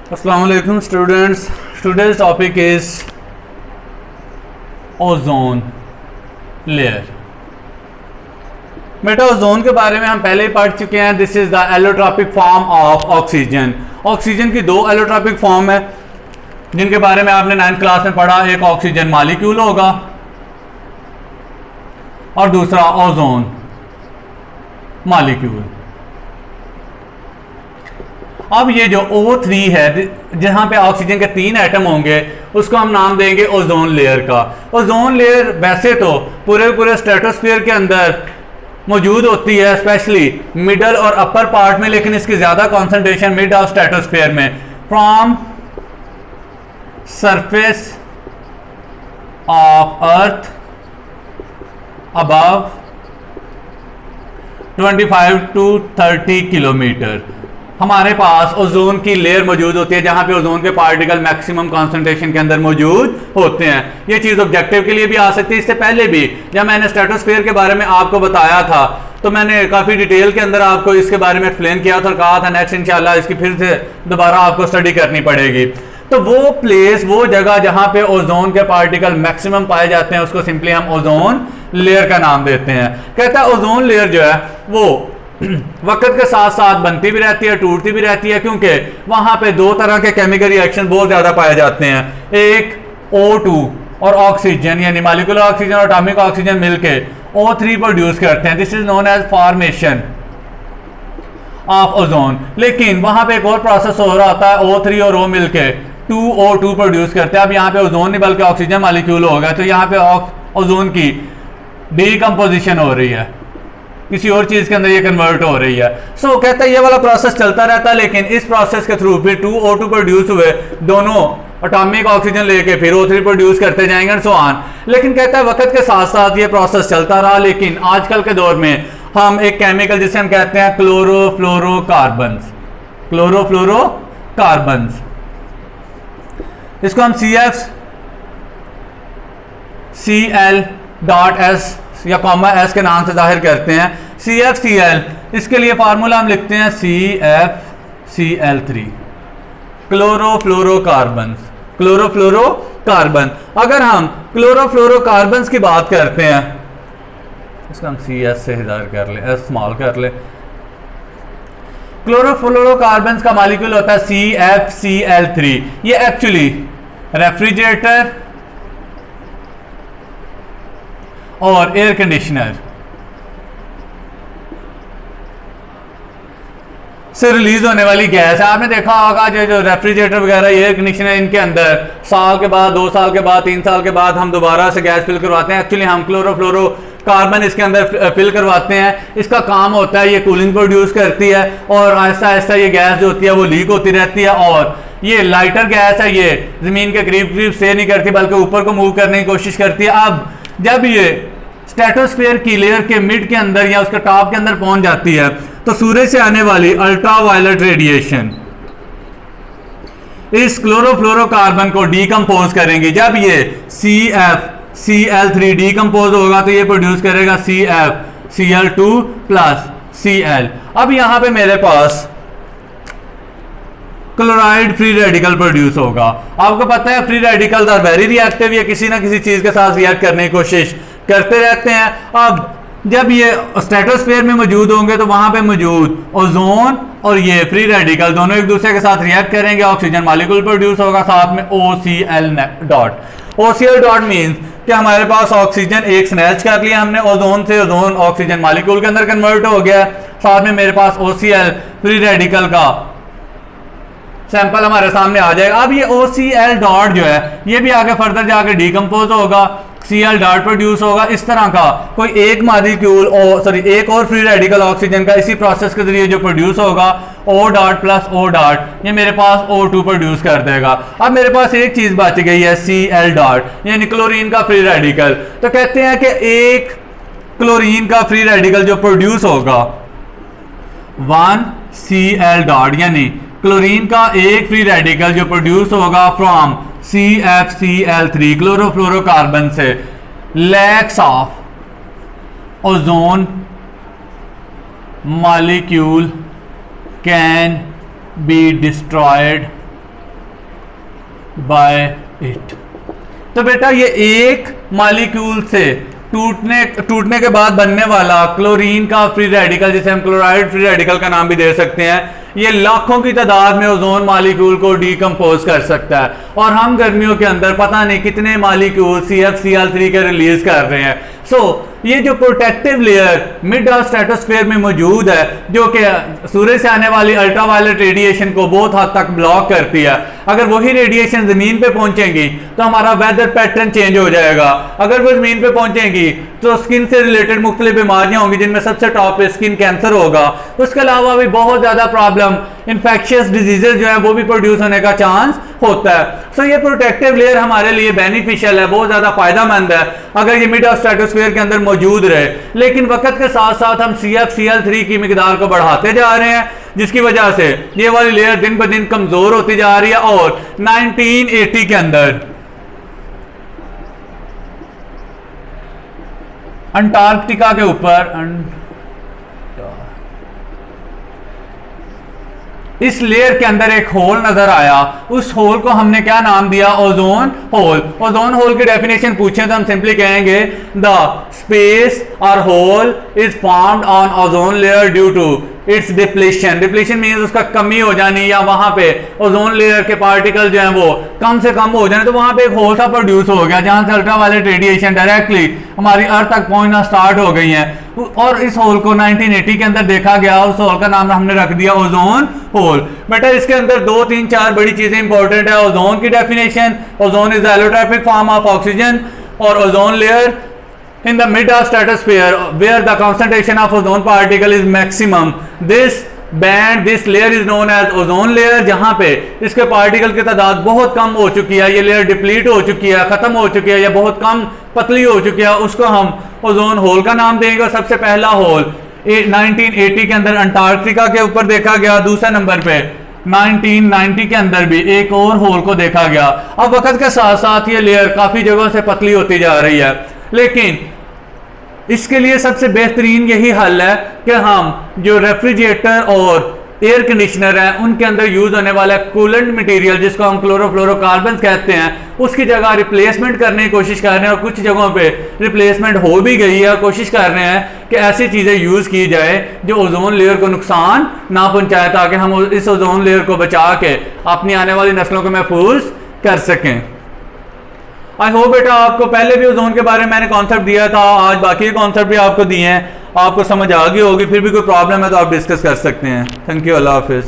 Assalamu alaikum students. Today's topic is ozone layer. बेटा ozone के बारे में हम पहले ही पढ़ चुके हैं। This is the allotropic form of oxygen. Oxygen की दो एलोट्रॉपिक फॉर्म है जिनके बारे में आपने 9th क्लास में पढ़ा। एक ऑक्सीजन मॉलिक्यूल होगा और दूसरा ओजोन मॉलिक्यूल। अब ये जो O3 है जहां पे ऑक्सीजन के 3 एटम होंगे उसको हम नाम देंगे ओजोन लेयर का। ओजोन लेयर वैसे तो पूरे स्ट्रेटोस्फीयर के अंदर मौजूद होती है, स्पेशली मिडल और अपर पार्ट में, लेकिन इसकी ज्यादा कंसंट्रेशन मिड ऑफ स्ट्रेटोस्फीयर में। From surface of earth above 25 to 30 kilometre हमारे पास ओजोन की लेयर मौजूद होती है जहां पे ओजोन के पार्टिकल मैक्सिमम कंसंट्रेशन के अंदर मौजूद होते हैं। ये चीज ऑब्जेक्टिव के लिए भी आ सकती है। इससे पहले भी जब मैंने स्ट्रेटोस्फीयर के बारे में आपको बताया था तो मैंने काफी डिटेल के अंदर आपको इसके बारे में एक्सप्लेन किया था और कहा था नेक्स्ट इंशाल्लाह इसकी फिर से दोबारा आपको स्टडी करनी पड़ेगी। तो वो प्लेस, वो जगह जहां पे ओजोन के पार्टिकल मैक्सिमम पाए जाते हैं उसको सिंपली हम ओजोन लेयर का नाम देते हैं। कहता है ओजोन लेयर जो है वो वक्त के साथ साथ बनती भी रहती है, टूटती भी रहती है, क्योंकि वहां पे दो तरह के केमिकल रिएक्शन बहुत ज्यादा पाए जाते हैं। एक O2 और ऑक्सीजन यानी मॉलिक्यूलर ऑक्सीजन और एटॉमिक ऑक्सीजन मिलके O3 प्रोड्यूस करते हैं। This is known as formation of ozone. लेकिन वहां पे एक और प्रोसेस हो रहा होता है, O3 और O मिलके 2O2 प्रोड्यूस करते हैं। अब यहाँ पे ओजोन नहीं बल्कि ऑक्सीजन मॉलिक्यूल हो गया, तो यहाँ पे ओजोन की डीकंपोजिशन हो रही है, किसी और चीज के अंदर ये कन्वर्ट हो रही है। सो कहता है ये वाला प्रोसेस चलता रहता है, लेकिन इस प्रोसेस के थ्रू फिर 2O2 प्रोड्यूस हुए, दोनों एटॉमिक ऑक्सीजन लेके फिर O3 प्रोड्यूस करते जाएंगे एंड सो ऑन। लेकिन कहता है वक्त के साथ साथ ये प्रोसेस चलता रहा, लेकिन आजकल के दौर में हम एक केमिकल जिसे हम कहते हैं क्लोरोफ्लोरोकार्बन्स, क्लोरोफ्लोरोकार्बन्स, इसको हम CFCl.S या कॉमा S के नाम से जाहिर करते हैं। CFCl, इसके लिए फार्मूला हम लिखते हैं CFCl3, क्लोरोफ्लोरोकार्बन। क्लोरोफ्लोरोकार्बन, अगर हम क्लोरोफ्लोरोकार्बन्स की बात करते हैं, इसको हम CS से जाहिर कर ले, S स्मॉल कर ले। क्लोरोफ्लोरोकार्बन्स का मॉलिक्यूल होता है CFCl3। ये एक्चुअली रेफ्रिजरेटर और एयर कंडीशनर से रिलीज होने वाली गैस है। आपने देखा होगा जो रेफ्रिजरेटर वगैरह एयर कंडीशनर, इनके अंदर साल के बाद, 2 साल के बाद, 3 साल के बाद हम दोबारा से गैस फिल करवाते हैं। एक्चुअली हम क्लोरोफ्लोरोकार्बन इसके अंदर फिल करवाते हैं। इसका काम होता है ये कूलिंग प्रोड्यूस करती है और आहिस्ता आहिस्ता ये गैस जो होती है वो लीक होती रहती है, और ये लाइटर गैस है, ये जमीन के करीब स्टे नहीं करती बल्कि ऊपर को मूव करने की कोशिश करती है। अब जब ये स्ट्रेटोस्फीयर की लेयर के मिड के अंदर या उसके टॉप के अंदर पहुंच जाती है तो सूरज से आने वाली अल्ट्रावायलेट रेडिएशन इस क्लोरोफ्लोरोकार्बन को डीकंपोज करेंगे। जब ये CFCl3 डीकंपोज होगा तो ये प्रोड्यूस करेगा CFCl2 प्लस Cl। अब यहां पे मेरे पास क्लोराइड फ्री रेडिकल प्रोड्यूस होगा। आपको पता है free radicals are very reactive, ये किसी ना किसी चीज के साथ रिएक्ट करने की कोशिश करते रहते हैं। अब जब ये स्ट्रेटोस्फीयर में मौजूद होंगे तो वहां पे मौजूद ओजोन और ये फ्री रेडिकल दोनों एक दूसरे के साथ रिएक्ट करेंगे, ऑक्सीजन मॉलिक्यूल प्रोड्यूस होगा, साथ में OCl dot. OCl dot means कि हमारे पास ऑक्सीजन एक स्नैच कर लिया हमने ओजोन से, ओजोन ऑक्सीजन मॉलिक्यूल के अंदर कन्वर्ट हो गया, साथ में मेरे पास OCl फ्री रेडिकल का सैंपल हमारे सामने आ जाएगा। अब ये OCl डॉट जो है ये भी आगे फर्दर जाकर डीकंपोज होगा, Cl डॉट प्रोड्यूस होगा। इस तरह का कोई एक मॉलिक्यूल एक और फ्री रेडिकल ऑक्सीजन का इसी प्रोसेस के जरिए जो प्रोड्यूस होगा O dot plus O dot, ये मेरे पास O2 प्रोड्यूस कर देगा। अब मेरे पास एक चीज बच गई है Cl डॉट, यानी क्लोरीन का फ्री रेडिकल। तो कहते हैं कि एक क्लोरीन का फ्री रेडिकल जो प्रोड्यूस होगा 1 Cl डॉट, यानी क्लोरीन का एक फ्री रेडिकल जो प्रोड्यूस होगा फ्रॉम CFCl3 क्लोरोफ्लोरोकार्बन से lakhs of ozone molecule can be destroyed by it. तो बेटा ये एक मॉलिक्यूल से टूटने के बाद बनने वाला क्लोरीन का फ्री रेडिकल, जिसे हम क्लोराइड फ्री रेडिकल का नाम भी दे सकते हैं, ये लाखों की तादाद में ओजोन मॉलिक्यूल को डीकंपोज कर सकता है। और हम गर्मियों के अंदर पता नहीं कितने मॉलिक्यूल CFCl3 के रिलीज कर रहे हैं। ये जो protective layer mid of stratosphere में मौजूद है, जो कि सूरज से आने वाली अल्ट्रावायलेट रेडिएशन को बहुत हद तक ब्लॉक करती है, अगर वही रेडिएशन जमीन पे पहुंचेंगी तो हमारा वेदर पैटर्न चेंज हो जाएगा। अगर वो जमीन पे पहुंचेंगी तो स्किन से रिलेटेड मुख्तलिफ बीमारियां होंगी, जिनमें सबसे टॉप पे स्किन कैंसर होगा। उसके अलावा भी बहुत ज्यादा प्रॉब्लम, इन्फेक्शियस डिजीजेज जो है वो भी प्रोड्यूस होने का चांस होता है। ये प्रोटेक्टिव लेयर हमारे लिए बेनिफिशियल है, बहुत ज्यादा फायदेमंद है अगर ये मिड ऑफ स्ट्रेटोस्फीयर के अंदर मौजूद रहे। लेकिन वक्त के साथ साथ हम CFCl3 की मिकदार को बढ़ाते जा रहे हैं, जिसकी वजह से ये वाली लेयर दिन ब दिन कमजोर होती जा रही है। और 1980 के अंदर अंटार्कटिका के ऊपर इस लेयर के अंदर एक होल नजर आया। उस होल को हमने क्या नाम दिया? Ozone hole. ओजोन होल की डेफिनेशन पूछे तो हम सिंपली कहेंगे द स्पेस और hole is formed on ozone layer due to its depletion. Depletion means उसका कमी हो जानी, या वहां पे ओजोन लेयर के पार्टिकल जो है वो कम से कम हो जाने, तो वहां पे एक होल सा प्रोड्यूस हो गया जहां से अल्ट्रावायलेट रेडिएशन डायरेक्टली हमारी अर्थ तक पहुंचना स्टार्ट हो गई है। और इस होल को 1980 के अंदर देखा गया, उस होल का नाम हमने रख दिया ओजोन होल। बेटा इसके अंदर 2, 3, 4 बड़ी चीजें इंपॉर्टेंट है। ओजोन की definition, ozone is allotropic form of oxygen, और ozone layer in the mid of stratosphere where the concentration of ozone particle is maximum. This layer is known as ozone layer, जहां पे इसके particle की तादाद बहुत कम हो चुकी है, ये लेयर डिप्लीट हो चुकी है, खत्म हो चुकी है, या बहुत कम पतली हो चुकी है, उसको हम ओजोन होल का नाम देंगे। और सबसे पहला होल 1980 के अंदर अंटार्कटिका के ऊपर देखा गया। दूसरे नंबर पे 1990 के अंदर भी एक और होल को देखा गया। अब वक्त के साथ साथ ये लेयर काफी जगहों से पतली होती जा रही है, लेकिन इसके लिए सबसे बेहतरीन यही हल है कि हम जो रेफ्रिजरेटर और एयर कंडीशनर है उनके अंदर यूज होने वाला कूलेंट मटेरियल, जिसको हम क्लोरोफ्लोरोकार्बन कहते हैं, उसकी जगह रिप्लेसमेंट करने की कोशिश कर रहे हैं। और कुछ जगहों पे रिप्लेसमेंट हो भी गई है। कोशिश कर रहे हैं कि ऐसी चीजें यूज की जाए जो ओजोन लेयर को नुकसान ना पहुंचाए, ताकि हम इस ओजोन लेयर को बचा के अपनी आने वाली नस्लों को महफूज कर सकें। आई होप बेटा आपको पहले भी ओजोन के बारे में मैंने कॉन्सेप्ट दिया था, आज बाकी कॉन्सेप्ट भी आपको दिए हैं, आपको समझ आ गई होगी। फिर भी कोई प्रॉब्लम है तो आप डिस्कस कर सकते हैं। थैंक यू, अल्लाह हाफिज़।